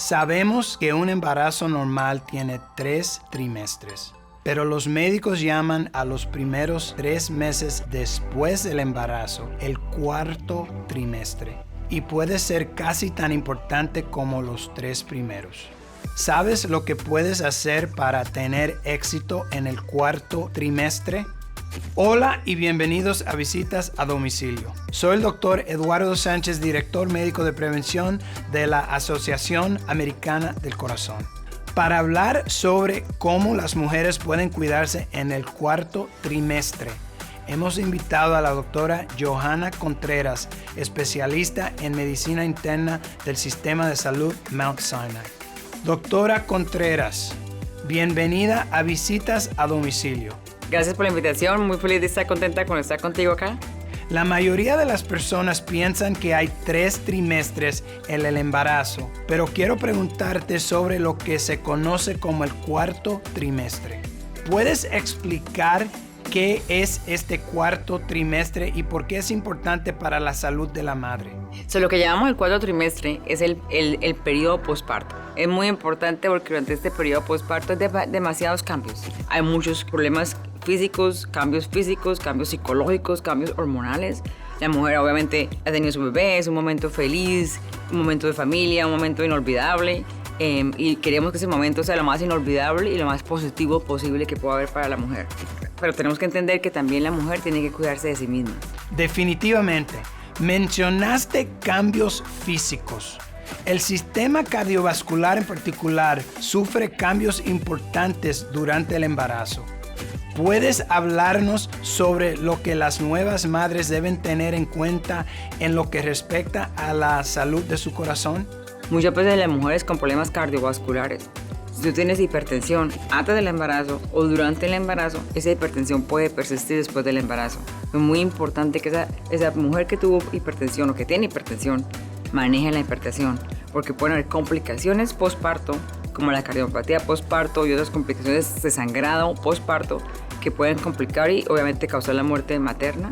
Sabemos que un embarazo normal tiene 3 trimestres, pero los médicos llaman a los primeros 3 meses después del embarazo el cuarto trimestre y puede ser casi tan importante como los 3 primeros. ¿Sabes lo que puedes hacer para tener éxito en el cuarto trimestre? Hola y bienvenidos a Visitas a Domicilio. Soy el Dr. Eduardo Sánchez, director médico de prevención de la Asociación Americana del Corazón, para hablar sobre cómo las mujeres pueden cuidarse en el cuarto trimestre. Hemos invitado a la doctora Johanna Contreras, especialista en medicina interna del Sistema de Salud Mount Sinai. Doctora Contreras, bienvenida a Visitas a Domicilio. Gracias por la invitación, muy feliz de estar contenta con estar contigo acá. La mayoría de las personas piensan que hay 3 trimestres en el embarazo, pero quiero preguntarte sobre lo que se conoce como el cuarto trimestre. ¿Puedes explicar qué es este cuarto trimestre y por qué es importante para la salud de la madre? Lo que llamamos el cuarto trimestre es el periodo posparto. Es muy importante porque durante este periodo posparto hay demasiados cambios. Hay muchos problemas físicos, cambios psicológicos, cambios hormonales. La mujer obviamente ha tenido su bebé, es un momento feliz, un momento de familia, un momento inolvidable. Y queremos que ese momento sea lo más inolvidable y lo más positivo posible que pueda haber para la mujer. Pero tenemos que entender que también la mujer tiene que cuidarse de sí misma. Definitivamente. Mencionaste cambios físicos. El sistema cardiovascular en particular sufre cambios importantes durante el embarazo. ¿Puedes hablarnos sobre lo que las nuevas madres deben tener en cuenta en lo que respecta a la salud de su corazón? Muchas veces las mujeres con problemas cardiovasculares, si tú tienes hipertensión antes del embarazo o durante el embarazo, esa hipertensión puede persistir después del embarazo. Es muy importante que esa mujer que tuvo hipertensión o que tiene hipertensión maneje la hipertensión, porque pueden haber complicaciones postparto, como la cardiopatía postparto y otras complicaciones de sangrado postparto que pueden complicar y obviamente causar la muerte materna.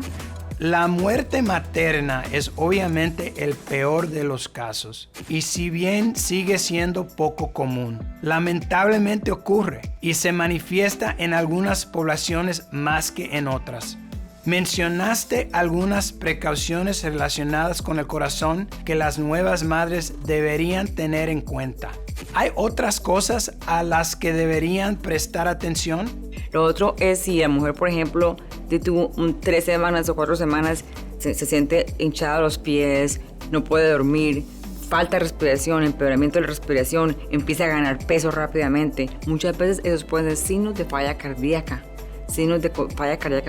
La muerte materna es obviamente el peor de los casos y si bien sigue siendo poco común, lamentablemente ocurre y se manifiesta en algunas poblaciones más que en otras. Mencionaste algunas precauciones relacionadas con el corazón que las nuevas madres deberían tener en cuenta. ¿Hay otras cosas a las que deberían prestar atención? Lo otro es si la mujer, por ejemplo, tuvo 3 semanas o 4 semanas, se siente hinchada los pies, no puede dormir, falta de respiración, empeoramiento de la respiración, empieza a ganar peso rápidamente. Muchas veces esos pueden ser signos de falla cardíaca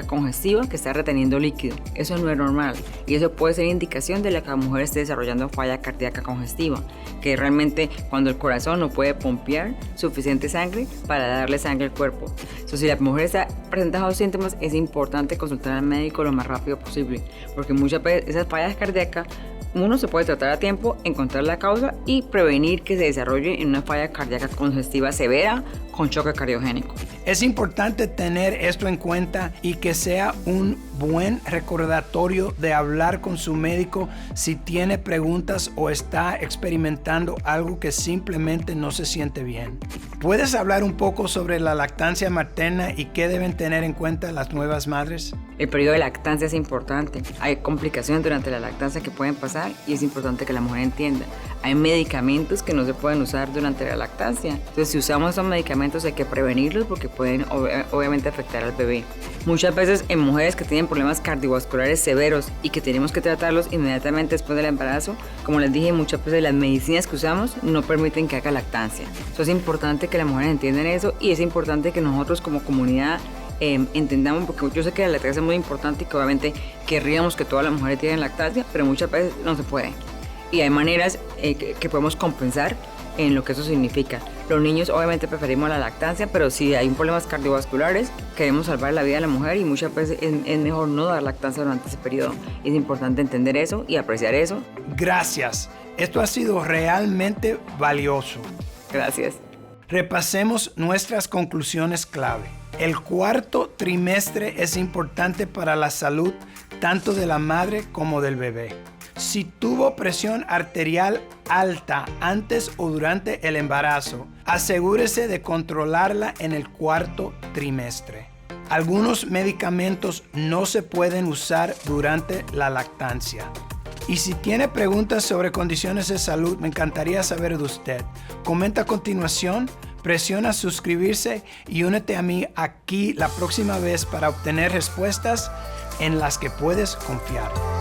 congestiva que está reteniendo líquido. Eso no es normal y eso puede ser indicación de que la mujer esté desarrollando falla cardíaca congestiva, que realmente cuando el corazón no puede pompear suficiente sangre para darle sangre al cuerpo. Si la mujer está presentando síntomas, es importante consultar al médico lo más rápido posible, porque muchas veces esas fallas cardíacas uno se puede tratar a tiempo, encontrar la causa y prevenir que se desarrolle en una falla cardíaca congestiva severa con choque cardiogénico. Es importante tener esto en cuenta y que sea un buen recordatorio de hablar con su médico si tiene preguntas o está experimentando algo que simplemente no se siente bien. ¿Puedes hablar un poco sobre la lactancia materna y qué deben tener en cuenta las nuevas madres? El periodo de lactancia es importante. Hay complicaciones durante la lactancia que pueden pasar y es importante que la mujer entienda. Hay medicamentos que no se pueden usar durante la lactancia. Entonces, si usamos esos medicamentos hay que prevenirlos porque pueden obviamente afectar al bebé. Muchas veces en mujeres que tienen problemas cardiovasculares severos y que tenemos que tratarlos inmediatamente después del embarazo, como les dije, muchas veces las medicinas que usamos no permiten que haga lactancia. Entonces, es importante que las mujeres entiendan eso y es importante que nosotros como comunidad entendamos, porque yo sé que la lactancia es muy importante y que obviamente querríamos que todas las mujeres tengan lactancia, pero muchas veces no se puede. Y hay maneras que podemos compensar en lo que eso significa. Los niños obviamente preferimos la lactancia, pero si hay problemas cardiovasculares, queremos salvar la vida de la mujer y muchas veces es mejor no dar lactancia durante ese periodo. Es importante entender eso y apreciar eso. Gracias. Esto ha sido realmente valioso. Gracias. Repasemos nuestras conclusiones clave. El cuarto trimestre es importante para la salud tanto de la madre como del bebé. Si tuvo presión arterial alta antes o durante el embarazo, asegúrese de controlarla en el cuarto trimestre. Algunos medicamentos no se pueden usar durante la lactancia. Y si tiene preguntas sobre condiciones de salud, me encantaría saber de usted. Comenta a continuación, presiona suscribirse y únete a mí aquí la próxima vez para obtener respuestas en las que puedes confiar.